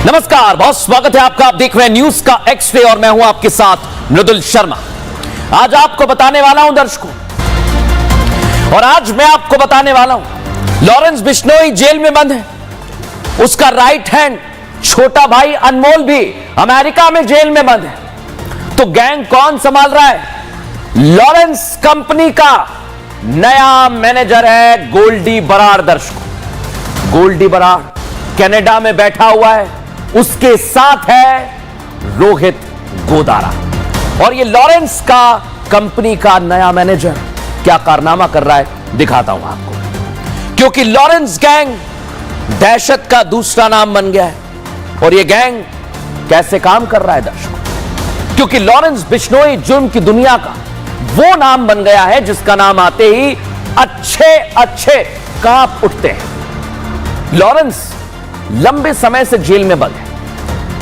नमस्कार, बहुत स्वागत है आपका। आप देख रहे हैं न्यूज का एक्स-रे और मैं हूं आपके साथ मृदुल शर्मा। आज आपको बताने वाला हूं दर्शकों, और आज मैं आपको बताने वाला हूं लॉरेंस बिश्नोई जेल में बंद है। उसका राइट हैंड छोटा भाई अनमोल भी अमेरिका में जेल में बंद है। तो गैंग कौन संभाल रहा है? लॉरेंस कंपनी का नया मैनेजर है गोल्डी बराड़। दर्शकों, गोल्डी बराड़ कनाडा में बैठा हुआ है, उसके साथ है रोहित गोदारा, और ये लॉरेंस का कंपनी का नया मैनेजर क्या कारनामा कर रहा है दिखाता हूं आपको। क्योंकि लॉरेंस गैंग दहशत का दूसरा नाम बन गया है। और ये गैंग कैसे काम कर रहा है दर्शकों? क्योंकि लॉरेंस बिश्नोई जुर्म की दुनिया का वो नाम बन गया है जिसका नाम आते ही अच्छे कांप उठते हैं। लॉरेंस लंबे समय से जेल में बंद है,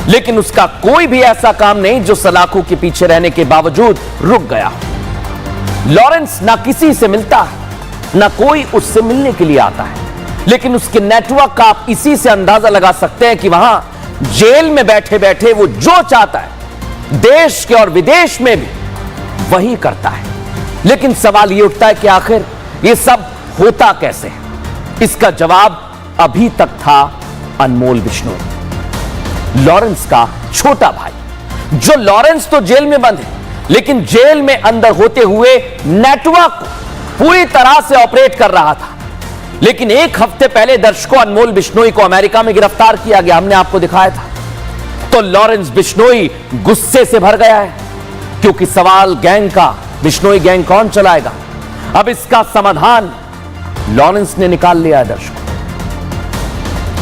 लेकिन उसका कोई भी ऐसा काम नहीं जो सलाखों के पीछे रहने के बावजूद रुक गया हो। लॉरेंस ना किसी से मिलता है, ना कोई उससे मिलने के लिए आता है, लेकिन उसके नेटवर्क का आप इसी से अंदाजा लगा सकते हैं कि वहां जेल में बैठे बैठे वो जो चाहता है देश के और विदेश में भी वही करता है। लेकिन सवाल यह उठता है कि आखिर यह सब होता कैसे? इसका जवाब अभी तक था अनमोल बिश्नोई, लॉरेंस का छोटा भाई। जो लॉरेंस तो जेल में बंद है, लेकिन जेल में अंदर होते हुए नेटवर्क को पूरी तरह से ऑपरेट कर रहा था। लेकिन एक हफ्ते पहले दर्शकों, अनमोल बिश्नोई को अमेरिका में गिरफ्तार किया गया, हमने आपको दिखाया था। तो लॉरेंस बिश्नोई गुस्से से भर गया है, क्योंकि सवाल गैंग का, बिश्नोई गैंग कौन चलाएगा? अब इसका समाधान लॉरेंस ने निकाल लिया है दर्शकों।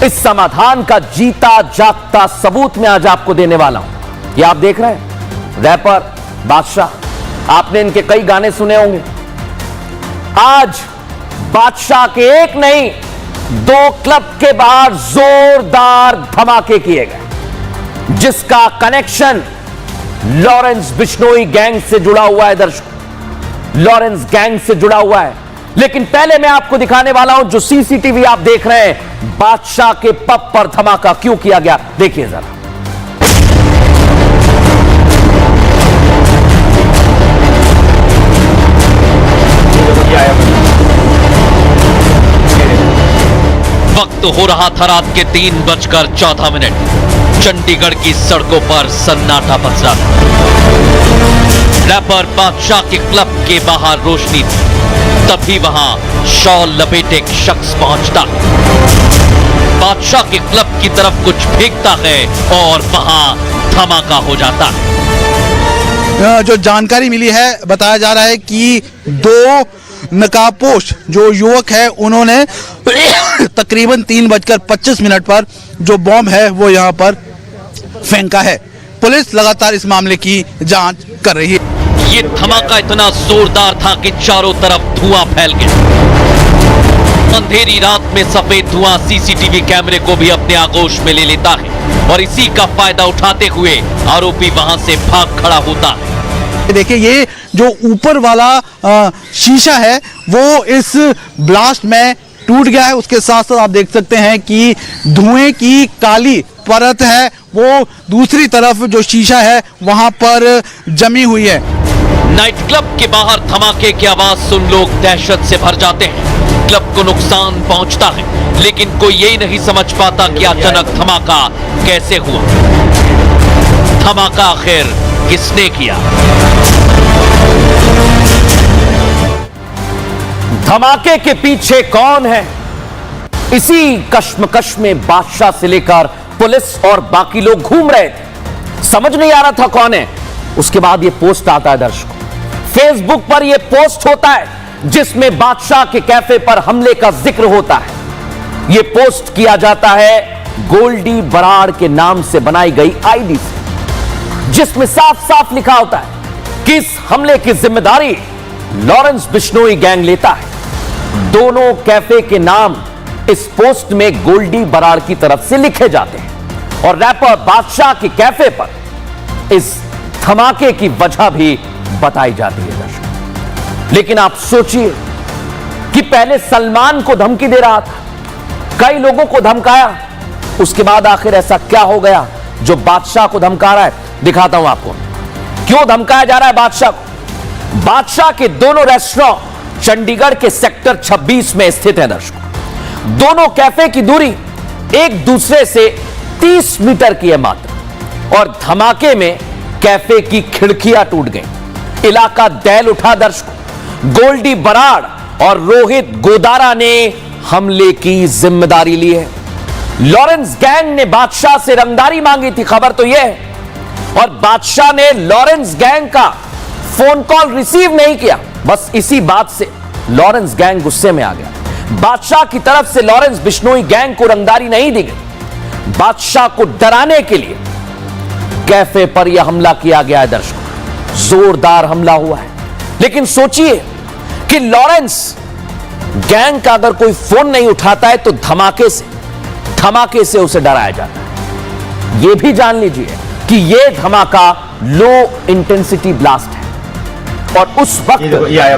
इस समाधान का जीता जागता सबूत मैं आज आपको देने वाला हूं। ये आप देख रहे हैं रैपर बादशाह, आपने इनके कई गाने सुने होंगे। आज बादशाह के एक नहीं 2 क्लब के बाहर जोरदार धमाके किए गए, जिसका कनेक्शन लॉरेंस बिश्नोई गैंग से जुड़ा हुआ है दर्शकों। लॉरेंस गैंग से जुड़ा हुआ है। लेकिन पहले मैं आपको दिखाने वाला हूं जो सीसीटीवी आप देख रहे हैं, बादशाह के पब पर धमाका क्यों किया गया, देखिए जरा। वक्त हो रहा था रात के 3:14। चंडीगढ़ की सड़कों पर सन्नाटा पसरा था। रैपर बादशाह के क्लब के बाहर रोशनी थी, तभी वहां शॉल लपेटे एक शख्स पहुंचता, बादशाह के क्लब की तरफ कुछ फेंकता है और वहां धमाका हो जाता है। जो जानकारी मिली है, बताया जा रहा है कि 2 नकाबपोश जो युवक है, उन्होंने तकरीबन 3:25 पर जो बॉम्ब है वो यहाँ पर फेंका है। पुलिस लगातार इस मामले की जांच कर रही है। ये धमाका इतना जोरदार था कि चारों तरफ धुआं फैल गया। अंधेरी रात में सफेद धुआं सीसीटीवी कैमरे को भी अपने आगोश में ले लेता है, और इसी का फायदा उठाते हुए आरोपी वहां से भाग खड़ा होता है। देखिए, ये जो ऊपर वाला शीशा है वो इस ब्लास्ट में टूट गया है। उसके साथ साथ आप देख सकते हैं कि धुएं की काली परत है, वो दूसरी तरफ जो शीशा है वहां पर जमी हुई है। नाइट क्लब के बाहर धमाके की आवाज सुन लोग दहशत से भर जाते हैं। क्लब को नुकसान पहुंचता है, लेकिन कोई यही नहीं समझ पाता कि अचानक धमाका कैसे हुआ। धमाका आखिर किसने किया? धमाके के पीछे कौन है? इसी कश्मकश में बादशाह से लेकर पुलिस और बाकी लोग घूम रहे थे, समझ नहीं आ रहा था कौन है। उसके बाद यह पोस्ट आता है दर्शकों, फेसबुक पर यह पोस्ट होता है जिसमें बादशाह के कैफे पर हमले का जिक्र होता है। यह पोस्ट किया जाता है गोल्डी बराड़ के नाम से बनाई गई आईडी से, जिसमें साफ साफ लिखा होता है कि इस हमले की जिम्मेदारी लॉरेंस बिश्नोई गैंग लेता है। दोनों कैफे के नाम इस पोस्ट में गोल्डी बराड़ की तरफ से लिखे जाते हैं, और रैपर बादशाह के कैफे पर इस धमाके की वजह भी बताई जाती है दर्शकों। लेकिन आप सोचिए कि पहले सलमान को धमकी दे रहा था, कई लोगों को धमकाया, उसके बाद आखिर ऐसा क्या हो गया जो बादशाह को धमका रहा है? दिखाता हूं आपको क्यों धमकाया जा रहा है बादशाह को। बादशाह के दोनों रेस्टोरेंट चंडीगढ़ के सेक्टर 26 में स्थित है दर्शकों। दोनों कैफे की दूरी एक दूसरे से 30 मीटर की है मात्र, और धमाके में कैफे की खिड़कियां टूट गई। इलाका दहल उठा दर्शकों। गोल्डी बराड़ और रोहित गोदारा ने हमले की जिम्मेदारी ली है। लॉरेंस गैंग ने बादशाह से रंगदारी मांगी थी, खबर तो यह है, और बादशाह ने लॉरेंस गैंग का फोन कॉल रिसीव नहीं किया। बस इसी बात से लॉरेंस गैंग गुस्से में आ गया। बादशाह की तरफ से लॉरेंस बिश्नोई गैंग को रंगदारी नहीं दी गई। बादशाह को डराने के लिए कैफे पर यह हमला किया गया है दर्शकों। जोरदार हमला हुआ है, लेकिन सोचिए कि लॉरेंस गैंग का अगर कोई फोन नहीं उठाता है तो धमाके से उसे डराया जाता है। यह भी जान लीजिए कि यह धमाका लो इंटेंसिटी ब्लास्ट है, और उस वक्त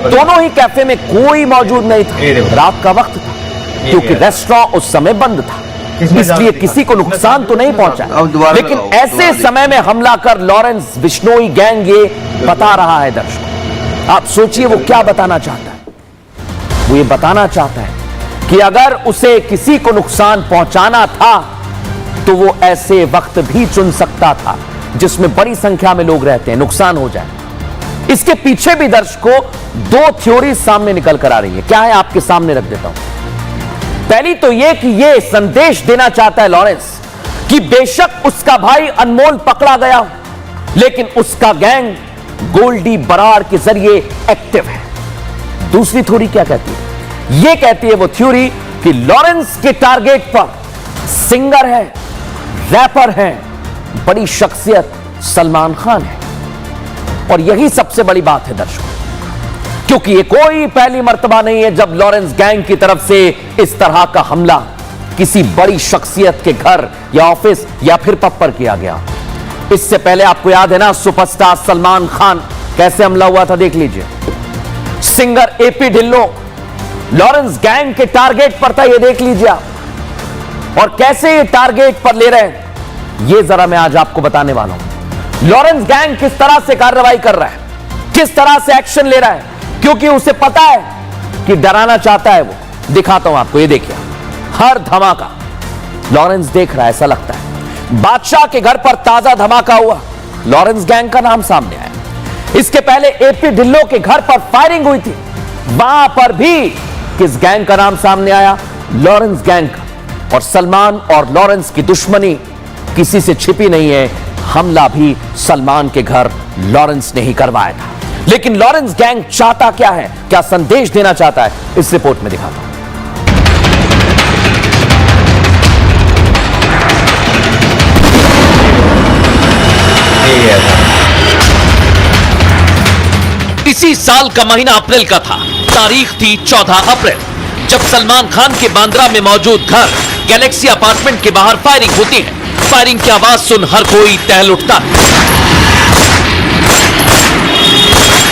दोनों ही कैफे में कोई मौजूद नहीं था। रात का वक्त था, क्योंकि रेस्टोरेंट उस समय बंद था, इसलिए किसी को नुकसान तो नहीं पहुंचा। लेकिन ऐसे समय में हमला कर लॉरेंस बिश्नोई गैंग ये बता रहा है दर्शकों। आप सोचिए वो क्या बताना चाहता है। वो ये बताना चाहता है कि अगर उसे किसी को नुकसान पहुंचाना था तो वो ऐसे वक्त भी चुन सकता था जिसमें बड़ी संख्या में लोग रहते हैं, नुकसान हो जाए। इसके पीछे भी दर्शकों दो थ्योरी सामने निकल कर आ रही है। क्या है आपके सामने रख देता हूं। पहली तो यह कि यह संदेश देना चाहता है लॉरेंस कि बेशक उसका भाई अनमोल पकड़ा गया हो, लेकिन उसका गैंग गोल्डी बराड़ के जरिए एक्टिव है। दूसरी थ्योरी क्या कहती है? यह कहती है वो थ्योरी कि लॉरेंस के टारगेट पर सिंगर है, रैपर है, बड़ी शख्सियत सलमान खान है। और यही सबसे बड़ी बात है दर्शकों, क्योंकि ये कोई पहली मर्तबा नहीं है जब लॉरेंस गैंग की तरफ से इस तरह का हमला किसी बड़ी शख्सियत के घर या ऑफिस या फिर पब पर किया गया। इससे पहले आपको याद है ना, सुपरस्टार सलमान खान कैसे हमला हुआ था, देख लीजिए। Singer AP Dhillon Lawrence gang के टारगेट पर था, ये देख लीजिए आप। और कैसे ये टारगेट पर ले रहे हैं, ये जरा मैं आज आपको बताने वाला हूं। लॉरेंस गैंग किस तरह से कार्रवाई कर रहा है, किस तरह से एक्शन ले रहा है, क्योंकि उसे पता है कि डराना चाहता है वो। दिखाता हूं आपको, ये देखिए। हर धमाका लॉरेंस देख रहा है, ऐसा लगता है। बादशाह के घर पर ताजा धमाका हुआ, लॉरेंस गैंग का नाम सामने आया। इसके पहले एपी ढिल्लो के घर पर फायरिंग हुई थी, वहां पर भी किस गैंग का नाम सामने आया? लॉरेंस गैंग का। और सलमान और लॉरेंस की दुश्मनी किसी से छिपी नहीं है। हमला भी सलमान के घर लॉरेंस ने ही करवाया था। लेकिन लॉरेंस गैंग चाहता क्या है, क्या संदेश देना चाहता है, इस रिपोर्ट में दिखाता हूं। इसी साल का महीना अप्रैल का था। तारीख थी 14 अप्रैल, जब सलमान खान के बांद्रा में मौजूद घर गैलेक्सी अपार्टमेंट के बाहर फायरिंग होती है। फायरिंग की आवाज सुन हर कोई टहल उठता है।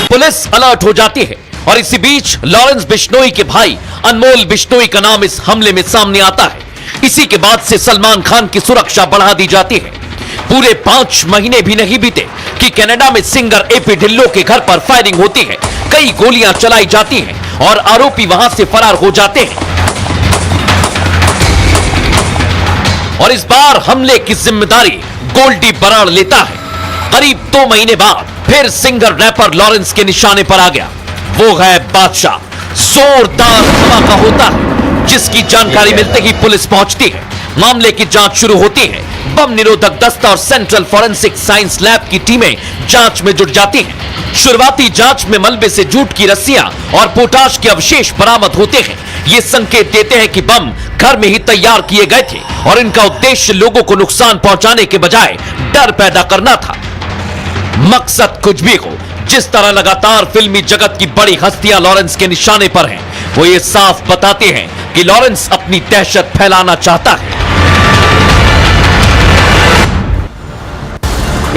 पुलिस अलर्ट हो जाती है, और इसी बीच लॉरेंस बिश्नोई के भाई अनमोल बिश्नोई का नाम इस हमले में सामने आता है। इसी के बाद से सलमान खान की सुरक्षा बढ़ा दी जाती है। पूरे 5 महीने भी नहीं बीते कि कनाडा में सिंगर एपी ढिल्लो के घर पर फायरिंग होती है। कई गोलियां चलाई जाती हैं और आरोपी वहां से फरार हो जाते हैं। और इस बार हमले की जिम्मेदारी गोल्डी बराड़ लेता है। करीब 2 महीने बाद फिर सिंगर रैपर लॉरेंस के निशाने पर आ गया। वो है बादशाह। जोरदार धमाका होता है, जिसकी जानकारी मिलते ही पुलिस पहुंचती है। मामले की जांच शुरू होती है। बम निरोधक दस्ता और सेंट्रल फॉरेंसिक साइंस लैब की टीमें जांच में जुट जाती हैं। शुरुआती जांच में मलबे से जूट की रस्सियां और पोटाश के अवशेष बरामद होते हैं। ये संकेत देते हैं कि बम घर में ही तैयार किए गए थे और इनका उद्देश्य लोगों को नुकसान पहुंचाने के बजाय डर पैदा करना था। मकसद कुछ भी हो, जिस तरह लगातार फिल्मी जगत की बड़ी हस्तियां लॉरेंस के निशाने पर हैं, वो ये साफ बताते हैं कि लॉरेंस अपनी दहशत फैलाना चाहता है।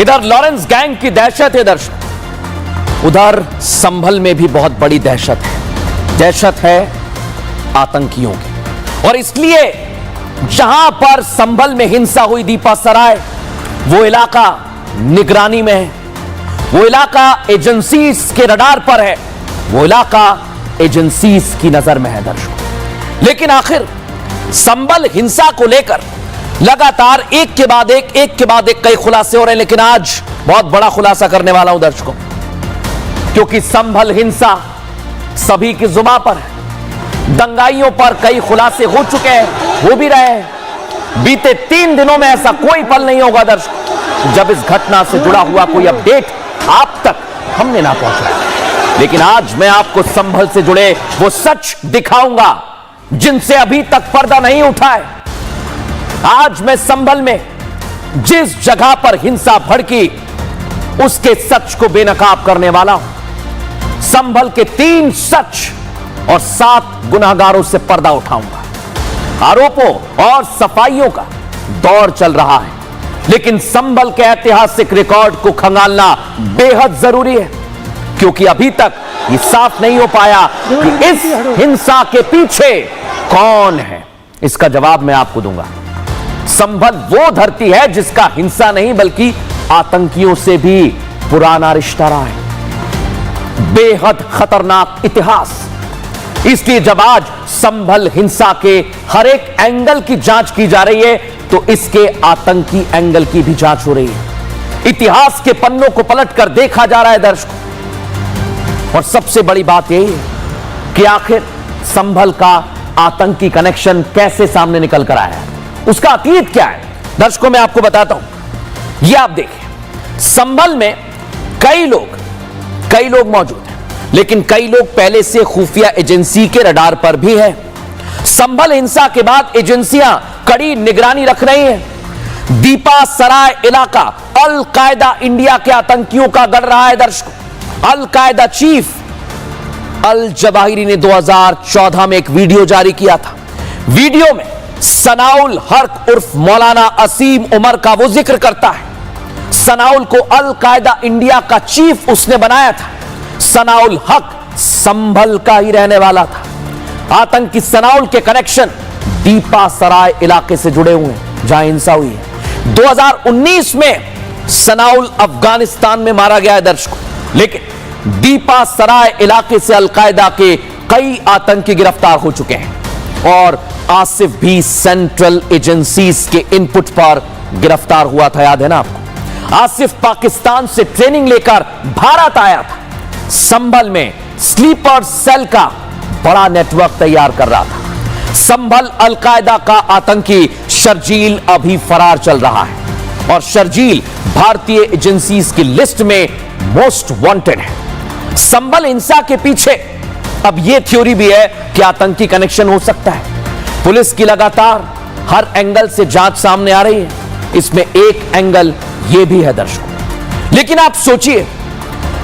इधर लॉरेंस गैंग की दहशत है दर्शक, उधर संभल में भी बहुत बड़ी दहशत है। दहशत है आतंकियों की, और इसलिए जहां पर संभल में हिंसा हुई दीपा सराय, वो इलाका निगरानी में है, वो इलाका एजेंसीज के रडार पर है, वो इलाका एजेंसीज की नजर में है दर्शकों। लेकिन आखिर संभल हिंसा को लेकर लगातार एक के बाद एक कई खुलासे हो रहे हैं, लेकिन आज बहुत बड़ा खुलासा करने वाला हूं दर्शकों, क्योंकि संभल हिंसा सभी की जुबान पर है। दंगाइयों पर कई खुलासे हो चुके हैं, हो भी रहे हैं। बीते 3 दिनों में ऐसा कोई पल नहीं होगा दर्शकों जब इस घटना से जुड़ा हुआ कोई अपडेट आप तक हमने ना पहुंचाया। लेकिन आज मैं आपको संभल से जुड़े वो सच दिखाऊंगा जिनसे अभी तक पर्दा नहीं उठा है। आज मैं संभल में जिस जगह पर हिंसा भड़की उसके सच को बेनकाब करने वाला हूं। संभल के 3 सच और 7 गुनाहगारों से पर्दा उठाऊंगा। आरोपों और सफाइयों का दौर चल रहा है, लेकिन संभल के ऐतिहासिक रिकॉर्ड को खंगालना बेहद जरूरी है, क्योंकि अभी तक यह साफ नहीं हो पाया कि इस हिंसा के पीछे कौन है। इसका जवाब मैं आपको दूंगा। संभल वो धरती है जिसका हिंसा नहीं बल्कि आतंकियों से भी पुराना रिश्ता रहा है। बेहद खतरनाक इतिहास। इसलिए जब आज संभल हिंसा के हर एक एंगल की जांच की जा रही है, तो इसके आतंकी एंगल की भी जांच हो रही है। इतिहास के पन्नों को पलटकर देखा जा रहा है दर्शकों। और सबसे बड़ी बात यही है कि आखिर संभल का आतंकी कनेक्शन कैसे सामने निकल कर आया है, उसका अतीत क्या है। दर्शकों मैं आपको बताता हूं। यह आप देखिए, संभल में कई लोग मौजूद हैं, लेकिन कई लोग पहले से खुफिया एजेंसी के रडार पर भी हैं। संभल हिंसा के बाद एजेंसियां कड़ी निगरानी रख रही हैं। दीपा सराय इलाका अल कायदा इंडिया के आतंकियों का गढ़ रहा है दर्शकों। अल कायदा चीफ अल जवाहिरी ने 2014 में एक वीडियो जारी किया था। वीडियो में सनाउल हक उर्फ मौलाना असीम उमर का वो जिक्र करता है। सनाउल को अल कायदा इंडिया का चीफ उसने बनाया था। सनाउल हक संभल का ही रहने वाला था। आतंकी सनाउल के कनेक्शन दीपा सराय इलाके से जुड़े हुए हैं जहां हिंसा हुई है। 2019 में सनाउल अफगानिस्तान में मारा गया है दर्शकों, लेकिन दीपा सराय इलाके से अल कायदा के कई आतंकी गिरफ्तार हो चुके हैं और आसिफ भी सेंट्रल एजेंसीज के इनपुट पर गिरफ्तार हुआ था, याद है ना आपको। आसिफ पाकिस्तान से ट्रेनिंग लेकर भारत आया था। संभल में स्लीपर सेल का बड़ा नेटवर्क तैयार कर रहा था। संभल अल कायदा का आतंकी शर्जील अभी फरार चल रहा है और शर्जील भारतीय एजेंसीज की लिस्ट में मोस्ट वांटेड है। संभल हिंसा के पीछे अब यह थ्योरी भी है कि आतंकी कनेक्शन हो सकता है। पुलिस की लगातार हर एंगल से जांच सामने आ रही है। इसमें एक एंगल यह भी है दर्शकों। लेकिन आप सोचिए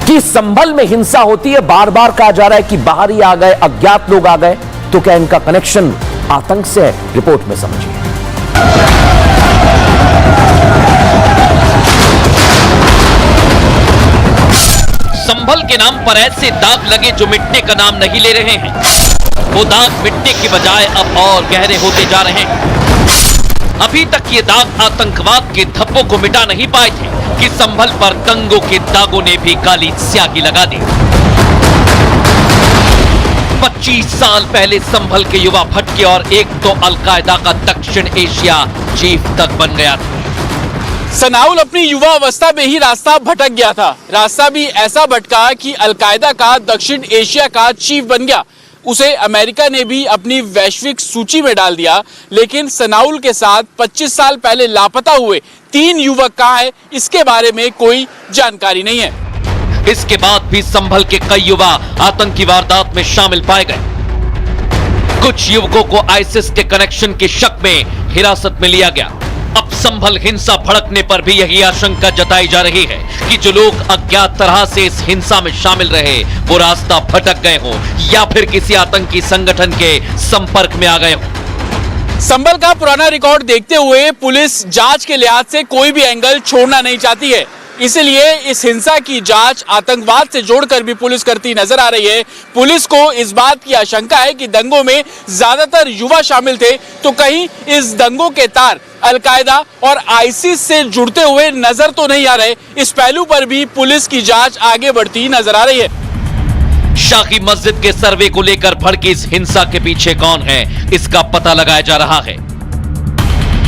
कि संभल में हिंसा होती है, बार बार कहा जा रहा है कि बाहरी आ गए, अज्ञात लोग आ गए, तो क्या इनका कनेक्शन आतंक से है? रिपोर्ट में समझिए। संभल के नाम पर ऐसे दाग लगे जो मिटने का नाम नहीं ले रहे हैं। वो दाग मिटने की बजाय अब और गहरे होते जा रहे हैं। अभी तक ये दाग आतंकवाद के धब्बों को मिटा नहीं पाए थे कि संभल पर दंगों के दागों ने भी काली स्याही लगा दी। 25 साल पहले संभल के युवा भटके और एक तो अलकायदा का दक्षिण एशिया चीफ तक बन गया था। सनाउल अपनी युवा अवस्था में ही रास्ता भटक गया था। रास्ता भी ऐसा भटका कि अलकायदा का दक्षिण एशिया का चीफ बन गया। उसे अमेरिका ने भी अपनी वैश्विक सूची में डाल दिया। लेकिन सनाउल के साथ 25 साल पहले लापता हुए 3 युवक कहाँ हैं, इसके बारे में कोई जानकारी नहीं है। इसके बाद भी संभल के कई युवा आतंकी वारदात में शामिल पाए गए। कुछ युवकों को आईसिस के कनेक्शन के शक में हिरासत में लिया गया। अब संभल हिंसा भड़कने पर भी यही आशंका जताई जा रही है कि जो लोग अज्ञात तरह से इस हिंसा में शामिल रहे वो रास्ता भटक गए हों या फिर किसी आतंकी संगठन के संपर्क में आ गए हों। संभल का पुराना रिकॉर्ड देखते हुए पुलिस जांच के लिहाज से कोई भी एंगल छोड़ना नहीं चाहती है। इसलिए इस हिंसा की जांच आतंकवाद से जोड़कर भी पुलिस करती नजर आ रही है। पुलिस को इस बात की आशंका है कि दंगों में ज्यादातर युवा शामिल थे, तो कहीं इस दंगों के तार अलकायदा और आईसिस से जुड़ते हुए नजर तो नहीं आ रहे। इस पहलू पर भी पुलिस की जांच आगे बढ़ती नजर आ रही है। शाही मस्जिद के सर्वे को लेकर भड़की इस हिंसा के पीछे कौन है, इसका पता लगाया जा रहा है।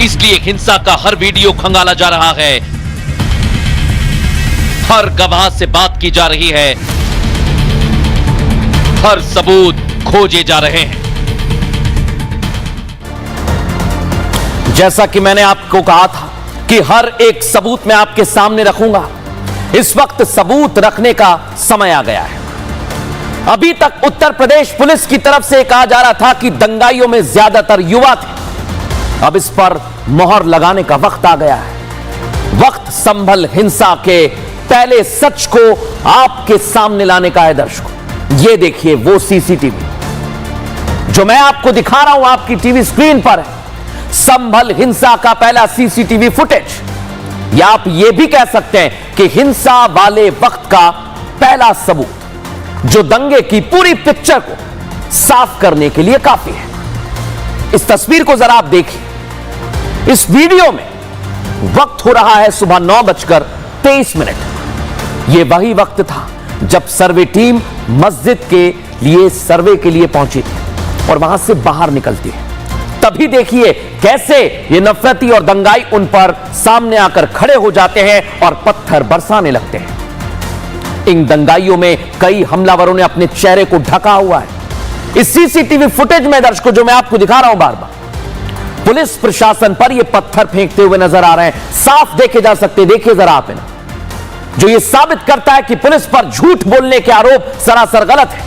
इसलिए हिंसा का हर वीडियो खंगाला जा रहा है, हर गवाह से बात की जा रही है, हर सबूत खोजे जा रहे हैं। जैसा कि मैंने आपको कहा था कि हर एक सबूत मैं आपके सामने रखूंगा। इस वक्त सबूत रखने का समय आ गया है। अभी तक उत्तर प्रदेश पुलिस की तरफ से कहा जा रहा था कि दंगाइयों में ज्यादातर युवा थे। अब इस पर मोहर लगाने का वक्त आ गया है। वक्त संभल हिंसा के पहले सच को आपके सामने लाने का है। दर्शकों, ये देखिए वो सीसीटीवी जो मैं आपको दिखा रहा हूं आपकी टीवी स्क्रीन पर है। संभल हिंसा का पहला सीसीटीवी फुटेज, या आप ये भी कह सकते हैं कि हिंसा वाले वक्त का पहला सबूत, जो दंगे की पूरी पिक्चर को साफ करने के लिए काफी है। इस तस्वीर को जरा आप देखिए। इस वीडियो में वक्त हो रहा है सुबह 9:23। यह वही वक्त था जब सर्वे टीम मस्जिद के लिए सर्वे के लिए पहुंची थी और वहां से बाहर निकलती है। तभी देखिए कैसे ये नफरती और दंगाई उन पर सामने आकर खड़े हो जाते हैं और पत्थर बरसाने लगते हैं। इन दंगाइयों में कई हमलावरों ने अपने चेहरे को ढका हुआ है। इस सीसीटीवी फुटेज में दर्शकों जो मैं आपको दिखा रहा हूं बार बार, पुलिस प्रशासन पर ये पत्थर फेंकते हुए नजर आ रहे हैं। साफ देखे जा सकते, देखिए जरा आप इन्हें, जो ये साबित करता है कि पुलिस पर झूठ बोलने के आरोप सरासर गलत है।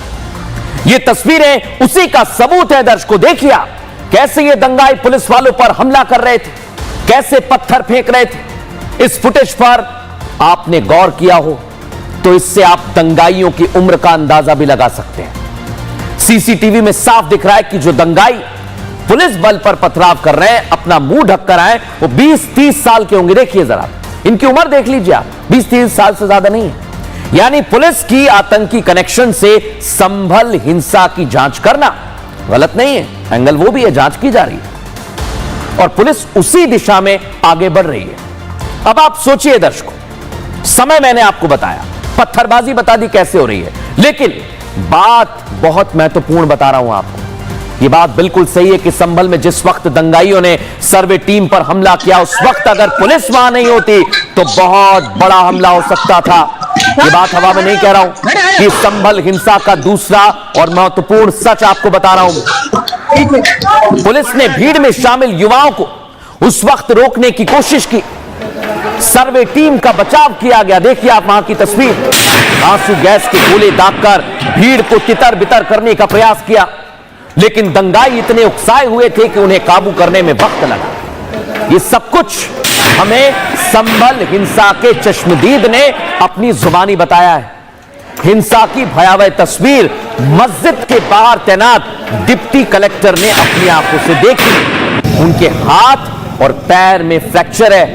ये तस्वीरें उसी का सबूत है। दर्शकों देखिए आप कैसे ये दंगाई पुलिस वालों पर हमला कर रहे थे, कैसे पत्थर फेंक रहे थे। इस फुटेज पर आपने गौर किया हो तो इससे आप दंगाइयों की उम्र का अंदाजा भी लगा सकते हैं। सीसीटीवी में साफ दिख रहा है कि जो दंगाई पुलिस बल पर पथराव कर रहे हैं, अपना मुंह ढककर आए, वो 20-30 साल के होंगे। देखिए जरा इनकी उम्र देख लीजिए आप, 20-30 साल से ज्यादा नहीं है। यानी पुलिस की आतंकी कनेक्शन से संभल हिंसा की जांच करना गलत नहीं है, एंगल वो भी है, जांच की जा रही है और पुलिस उसी दिशा में आगे बढ़ रही है। अब आप सोचिए दर्शकों, समय मैंने आपको बताया, पत्थरबाजी बता दी कैसे हो रही है, लेकिन बात बहुत महत्वपूर्ण बता रहा हूं आपको। यह बात बिल्कुल सही है कि संभल में जिस वक्त दंगाइयों ने सर्वे टीम पर हमला किया, उस वक्त अगर पुलिस वहां नहीं होती तो बहुत बड़ा हमला हो सकता था। यह बात हवा में नहीं कह रहा हूं कि संभल हिंसा का दूसरा और महत्वपूर्ण सच आपको बता रहा हूं। पुलिस ने भीड़ में शामिल युवाओं को उस वक्त रोकने की कोशिश की, सर्वे टीम का बचाव किया गया। देखिए आप वहां की तस्वीर, आंसू गैस के गोले दागकर भीड़ को तितर बितर करने का प्रयास किया, लेकिन दंगाई इतने उकसाए हुए थे कि उन्हें काबू करने में वक्त लगा। ये सब कुछ हमें संभल हिंसा के चश्मदीद ने अपनी जुबानी बताया है। हिंसा की भयावह तस्वीर मस्जिद के बाहर तैनात डिप्टी कलेक्टर ने अपनी आंखों से देखी। उनके हाथ और पैर में फ्रैक्चर है।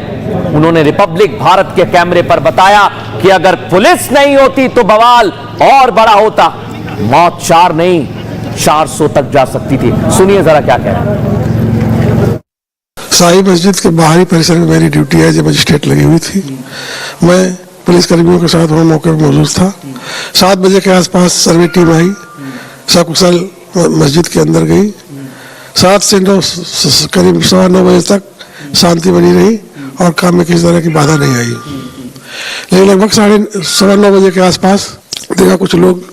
उन्होंने रिपब्लिक भारत के कैमरे पर बताया कि अगर पुलिस नहीं होती तो बवाल और बड़ा होता, मौत 4 नहीं 400 तक जा सकती थी। सुनिए जरा क्या कह रहे हैं। शाही मस्जिद के बाहरी परिसर में मेरी ड्यूटी है, जो मजिस्ट्रेट लगी हुई थी। मैं पुलिस कर्मियों के साथ वहाँ मौके पर मौजूद था। 7 बजे के आसपास सर्वे टीम आई, सकुशल मस्जिद के अंदर गई। 7 से 9 करीब 9:15 बजे तक शांति बनी रही और काम में किसी तरह की बाधा नहीं आई। लेकिन लगभग 9:15 बजे के आसपास देखा कुछ लोग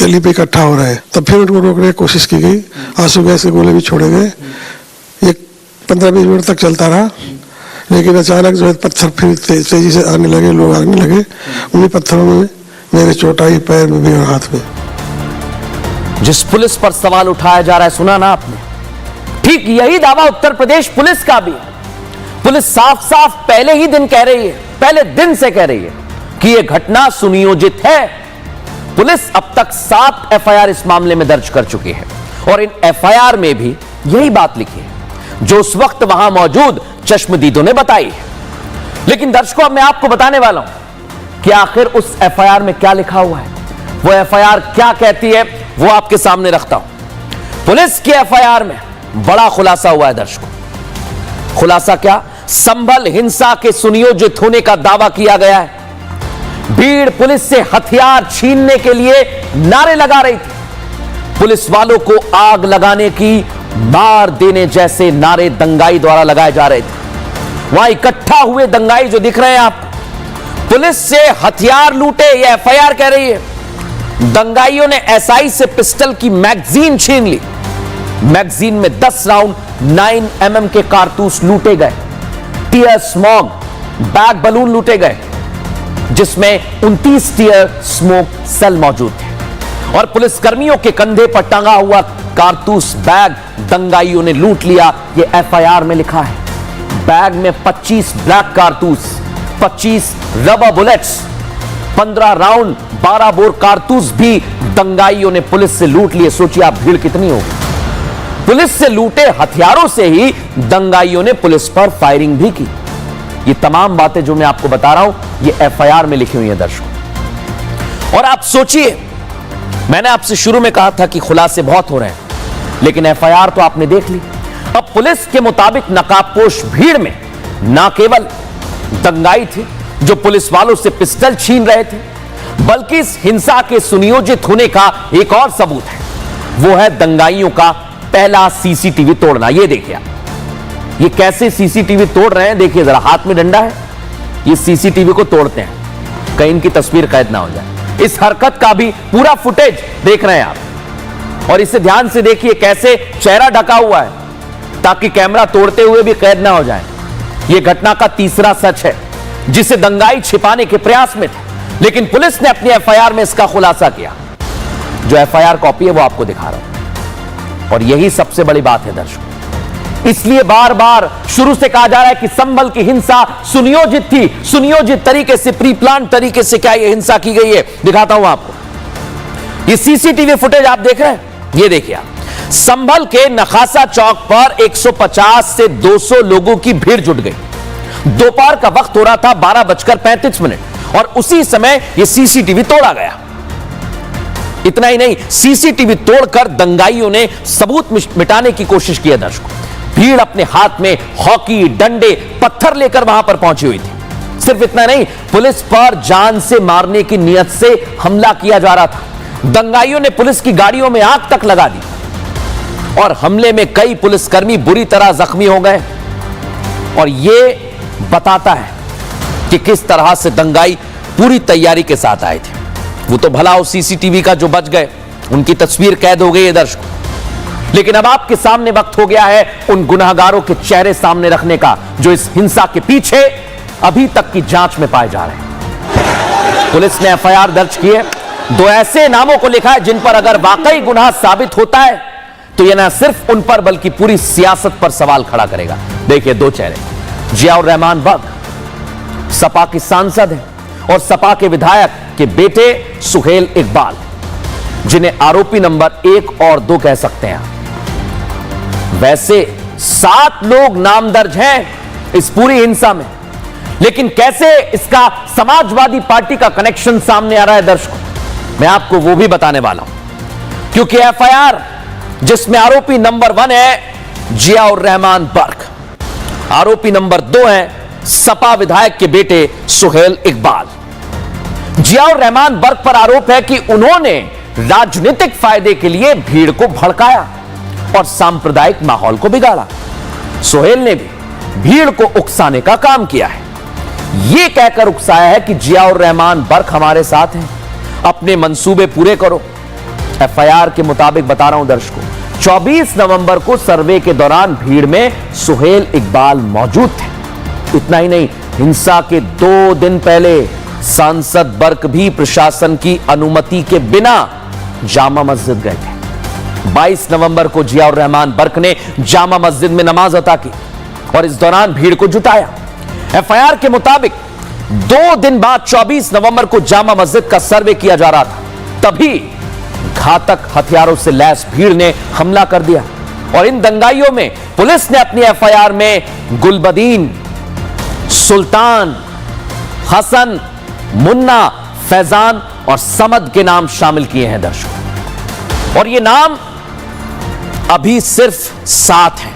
गली पे इकट्ठा हो रहे हैं। तब फिर उनको रोकने की कोशिश की गई, आंसू गैस के गोले भी छोड़े गए। ये 15-20 मिनट तक चलता रहा, लेकिन अचानक जो है पत्थर फिर तेजी से आने लगे, लोग आने लगे। उन्हीं पत्थरों में मेरे चोट आई, पैर में भी और हाथ में। जिस पुलिस पर सवाल उठाया जा रहा है, सुना ना आपने, ठीक यही दावा उत्तर प्रदेश पुलिस का भी है। पुलिस साफ साफ पहले ही दिन कह रही है, पहले दिन से कह रही है कि यह घटना सुनियोजित है। पुलिस अब तक 7 एफआईआर इस मामले में दर्ज कर चुकी है और इन एफआईआर में भी यही बात लिखी है जो उस वक्त वहां मौजूद चश्मदीदों ने बताई है। लेकिन दर्शकों, अब मैं आपको बताने वाला हूं कि आखिर उस एफआईआर में क्या लिखा हुआ है, वो एफआईआर क्या कहती है, वो आपके सामने रखता हूं। पुलिस की एफआईआर में बड़ा खुलासा हुआ है दर्शकों। खुलासा क्या? संभल हिंसा के सुनियोजित होने का दावा किया गया है। भीड़ पुलिस से हथियार छीनने के लिए नारे लगा रही थी। पुलिस वालों को आग लगाने की, मार देने जैसे नारे दंगाई द्वारा लगाए जा रहे थे। वहां इकट्ठा हुए दंगाई जो दिख रहे हैं आप, पुलिस से हथियार लूटे, यह एफआईआर कह रही है। दंगाइयों ने एसआई से पिस्टल की मैगजीन छीन ली। मैगजीन में 10 राउंड 9mm के कारतूस लूटे गए। टीयर स्मोक बैग बलून लूटे गए, जिसमें 29 टीयर स्मोक सेल मौजूद थे। और पुलिसकर्मियों के कंधे पर टंगा हुआ कारतूस बैग दंगाइयों ने लूट लिया। यह एफआईआर में लिखा है। बैग में 25 ब्लैक कारतूस, 25 रबर बुलेट्स, 15 राउंड 12 बोर कारतूस भी दंगाइयों ने पुलिस से लूट लिए। सोचिए आप, भीड़ कितनी होगी। पुलिस से लूटे हथियारों से ही दंगाइयों ने पुलिस पर फायरिंग भी की। ये तमाम बातें जो मैं आपको बता रहा हूं, ये एफआईआर में लिखी हुई है दर्शकों। और आप सोचिए, मैंने आपसे शुरू में कहा था कि खुलासे बहुत हो रहे हैं, लेकिन एफआईआर तो आपने देख ली। अब पुलिस के मुताबिक नकाबपोश भीड़ में ना केवल दंगाई थे जो पुलिस वालों से पिस्टल छीन रहे थे, बल्कि इस हिंसा के सुनियोजित होने का एक और सबूत है। वो है दंगाइयों का पहला सीसीटीवी तोड़ना। ये देखिए आप, ये कैसे सीसीटीवी तोड़ रहे हैं। देखिए जरा, हाथ में डंडा है, ये सीसीटीवी को तोड़ते हैं, कहीं इनकी तस्वीर कैद ना हो जाए। इस हरकत का भी पूरा फुटेज देख रहे हैं आप, और इसे ध्यान से देखिए कैसे चेहरा ढका हुआ है ताकि कैमरा तोड़ते हुए भी कैद ना हो जाए। यह घटना का तीसरा सच है जिसे दंगाई छिपाने के प्रयास में थे, लेकिन पुलिस ने अपनी एफआईआर में इसका खुलासा किया। जो एफआईआर कॉपी है वो आपको दिखा रहा हूं, और यही सबसे बड़ी बात है दर्शकों। इसलिए बार बार शुरू से कहा जा रहा है कि संभल की हिंसा सुनियोजित थी, सुनियोजित तरीके से, प्री प्लान तरीके से क्या यह हिंसा की गई है। दिखाता हूं आपको, ये सीसीटीवी फुटेज आप देख रहे हैं। ये देखिए आप, संभल के नखासा चौक पर 150 से 200 लोगों की भीड़ जुट गई। दोपहर का वक्त हो रहा था, 12:35, और उसी समय यह सीसीटीवी तोड़ा गया। इतना ही नहीं, सीसीटीवी तोड़कर दंगाइयों ने सबूत मिटाने की कोशिश की है दर्शकों। भीड़ अपने हाथ में हॉकी, डंडे, पत्थर लेकर वहां पर पहुंची हुई थी। सिर्फ इतना नहीं, पुलिस पर जान से मारने की नियत से हमला किया जा रहा था। दंगाइयों ने पुलिस की गाड़ियों में आग तक लगा दी, और हमले में कई पुलिसकर्मी बुरी तरह जख्मी हो गए। और यह बताता है कि किस तरह से दंगाई पूरी तैयारी के साथ आए थे। वो तो भला उस सीसीटीवी का जो बच गए, उनकी तस्वीर कैद हो गई है दर्शकों, लेकिन अब आपके सामने वक्त हो गया है उन गुनहगारों के चेहरे सामने रखने का जो इस हिंसा के पीछे अभी तक की जांच में पाए जा रहे हैं। पुलिस ने एफआईआर दर्ज की है। 2 ऐसे नामों को लिखा है जिन पर अगर वाकई गुनाह साबित होता है तो यह न सिर्फ उन पर बल्कि पूरी सियासत पर सवाल खड़ा करेगा। देखिए 2 चेहरे, जियाउर रहमान बर्क, सपा की सांसद है, और सपा के विधायक के बेटे सुहेल इकबाल, जिन्हें आरोपी नंबर 1 और 2 कह सकते हैं। वैसे 7 लोग नाम दर्ज हैं इस पूरी हिंसा में, लेकिन कैसे इसका समाजवादी पार्टी का कनेक्शन सामने आ रहा है दर्शकों, मैं आपको वो भी बताने वाला हूं। क्योंकि एफआईआर जिसमें आरोपी नंबर 1 है जियाउर रहमान बर्क, आरोपी नंबर 2 है सपा विधायक के बेटे सुहेल इकबाल। जियाउर रहमान बर्क पर आरोप है कि उन्होंने राजनीतिक फायदे के लिए भीड़ को भड़काया और सांप्रदायिक माहौल को बिगाड़ा। सुहेल ने भी भीड़ को उकसाने का काम किया है। यह कहकर उकसाया है कि जियाउर रहमान बर्क हमारे साथ हैं, अपने मंसूबे पूरे करो। एफआईआर के मुताबिक बता रहा हूं दर्शकों, 24 नवंबर को सर्वे के दौरान भीड़ में सुहेल इकबाल मौजूद थे। इतना ही नहीं, हिंसा के 2 दिन पहले सांसद बर्क भी प्रशासन की अनुमति के बिना जामा मस्जिद गए थे। 22 नवंबर को जियाउर रहमान बर्क ने जामा मस्जिद में नमाज अता की और इस दौरान भीड़ को जुटाया। एफआईआर के मुताबिक 2 दिन बाद 24 नवंबर को जामा मस्जिद का सर्वे किया जा रहा था, तभी घातक हथियारों से लैस भीड़ ने हमला कर दिया। और इन दंगाइयों में पुलिस ने अपनी एफआईआर में गुलबदीन, सुल्तान, हसन, मुन्ना, फैजान और समद के नाम शामिल किए हैं दर्शकों। और ये नाम अभी सिर्फ 7 हैं,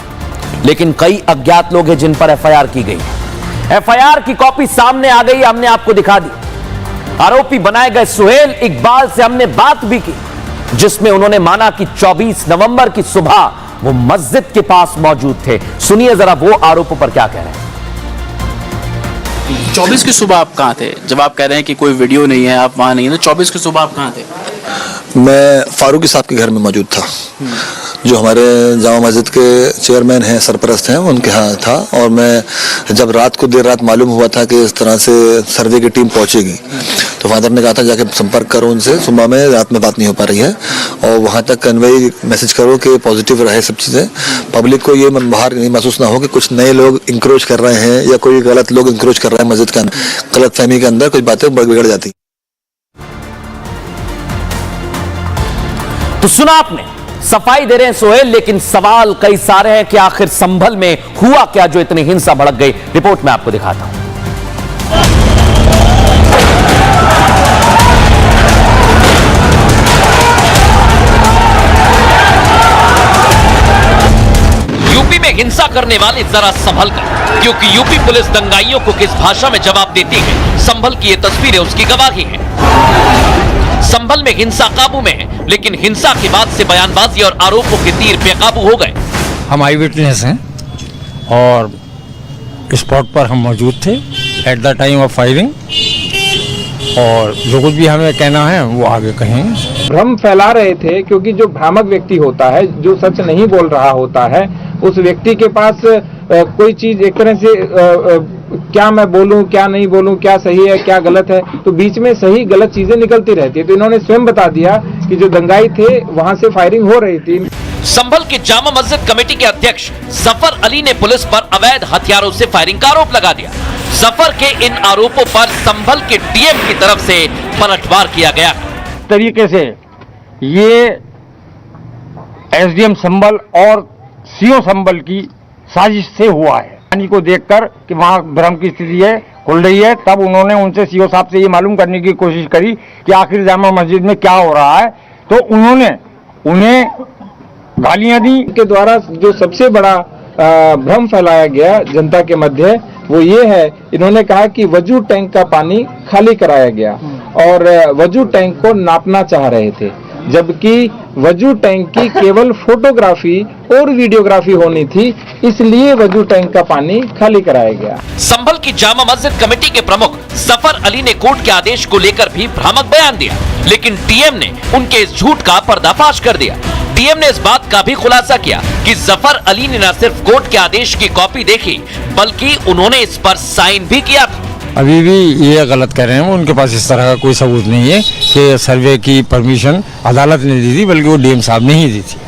लेकिन कई अज्ञात लोग हैं जिन पर एफआईआर की गई है। एफआईआर की कॉपी सामने आ गई, हमने आपको दिखा दी। आरोपी बनाए गए सुहेल इकबाल से हमने बात भी की, जिसमें उन्होंने माना कि 24 नवंबर की सुबह वो मस्जिद के पास मौजूद थे। सुनिए जरा वो आरोपों पर क्या कह रहे हैं। 24 की सुबह आप कहाँ थे? जब आप कह रहे हैं कि कोई वीडियो नहीं है, आप वहां नहीं है, तो 24 की सुबह आप कहाँ थे? मैं फारूकी साहब के घर में मौजूद था, जो हमारे जामा मस्जिद के चेयरमैन हैं, सरपरस्त हैं, उनके यहाँ था। और मैं जब रात को देर रात मालूम हुआ था कि इस तरह से सर्वे की टीम पहुंचेगी, तो फादर ने कहा था जाके संपर्क करो उनसे, सुबह में रात में बात नहीं हो पा रही है, और वहाँ तक कन्वे मैसेज करो कि पॉजिटिव रहे सब चीज़ें, पब्लिक को ये बाहर नहीं महसूस ना हो कि कुछ नए लोग इंक्रोच कर रहे हैं या कोई गलत लोग इंक्रोच कर रहे हैं मस्जिद के अंदर। गलत फहमी के अंदर कुछ बातें बिगड़ जाती। तो सुना आपने, सफाई दे रहे हैं सोहेल, लेकिन सवाल कई सारे हैं कि आखिर संभल में हुआ क्या जो इतनी हिंसा भड़क गई। रिपोर्ट में आपको दिखाता हूं। यूपी में हिंसा करने वाले जरा संभल कर, क्योंकि यूपी पुलिस दंगाइयों को किस भाषा में जवाब देती है, संभल की ये तस्वीरें उसकी गवाही हैं। संभल में हिंसा काबू में है, लेकिन हिंसा के बाद से बयानबाजी और आरोपों के तीर बेकाबू हो गए। हम आई विटनेस हैं और स्पॉट पर हम मौजूद थे at the time of firing, और जो कुछ भी हमें कहना है वो आगे कहेंगे। भ्रम फैला रहे थे, क्योंकि जो भ्रामक व्यक्ति होता है, जो सच नहीं बोल रहा होता है, उस व्यक्ति के पास कोई चीज एक तरह से क्या मैं बोलूं, क्या नहीं बोलूं, क्या सही है, क्या गलत है, तो बीच में सही गलत चीजें निकलती रहती है। तो इन्होंने स्वयं बता दिया कि जो दंगाई थे वहां से फायरिंग हो रही थी। संभल के जामा मस्जिद कमेटी के अध्यक्ष जफर अली ने पुलिस पर अवैध हथियारों से फायरिंग का आरोप लगा दिया। जफर के इन आरोपों पर संभल के डीएम की तरफ से पलटवार किया गया। तरीके से ये एसडीएम संभल और सीओ संभल की साजिश से हुआ है। पानी को देखकर कि वहाँ भ्रम की स्थिति है, खुल रही है, तब उन्होंने उनसे सीओ साहब से ये मालूम करने की कोशिश करी कि आखिर जामा मस्जिद में क्या हो रहा है। तो उन्होंने उन्हें गालियां दी। के द्वारा जो सबसे बड़ा भ्रम फैलाया गया जनता के मध्य, वो ये है, इन्होंने कहा कि वजू टैंक का पानी खाली कराया गया और वजू टैंक को नापना चाह रहे थे, जबकि वजू टैंक की केवल फोटोग्राफी और वीडियोग्राफी होनी थी, इसलिए वजू टैंक का पानी खाली कराया गया। संभल की जामा मस्जिद कमेटी के प्रमुख जफर अली ने कोर्ट के आदेश को लेकर भी भ्रामक बयान दिया, लेकिन डीएम ने उनके इस झूठ का पर्दाफाश कर दिया। डीएम ने इस बात का भी खुलासा किया कि जफर अली ने न सिर्फ कोर्ट के आदेश की कॉपी देखी, बल्कि उन्होंने इस पर साइन भी किया था। अभी भी ये गलत कह रहे हैं, उनके पास इस तरह का कोई सबूत नहीं है कि सर्वे की परमिशन अदालत ने दी थी, बल्कि वो डीएम साहब ने ही दी थी।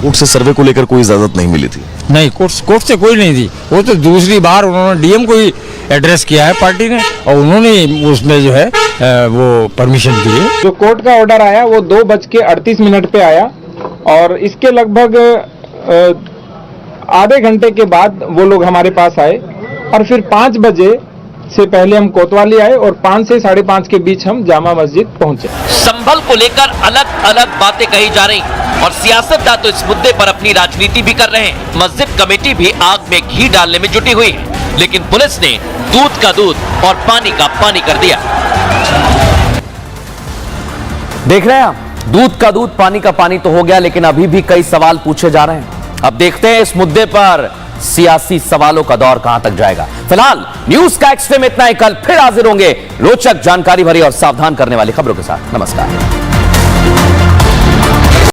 कोर्ट से सर्वे को लेकर कोई इजाजत नहीं मिली थी? नहीं, कोर्ट से कोई नहीं दी। वो तो दूसरी बार उन्होंने डीएम को ही एड्रेस किया है पार्टी ने, और उन्होंने उसमें जो है वो परमिशन दी है। जो कोर्ट का ऑर्डर आया वो 2:38 पे आया, और इसके लगभग आधे घंटे के बाद वो लोग हमारे पास आए, और फिर 5 बजे से पहले हम कोतवाली आए, और 5 से 5:30 के बीच हम जामा मस्जिद पहुंचे। संभल को लेकर अलग अलग बातें कही जा रही, और सियासतदान तो इस मुद्दे पर अपनी राजनीति भी कर रहे हैं। मस्जिद कमेटी भी आग में घी डालने में जुटी हुई है, लेकिन पुलिस ने दूध का दूध और पानी का पानी कर दिया। देख रहे हैं आप, दूध का दूध पानी का पानी तो हो गया, लेकिन अभी भी कई सवाल पूछे जा रहे हैं। अब देखते हैं इस मुद्दे पर सियासी सवालों का दौर कहां तक जाएगा। फिलहाल न्यूज का एक्सट्रीम इतना ही। कल फिर हाजिर होंगे रोचक, जानकारी भरी और सावधान करने वाली खबरों के साथ। नमस्कार।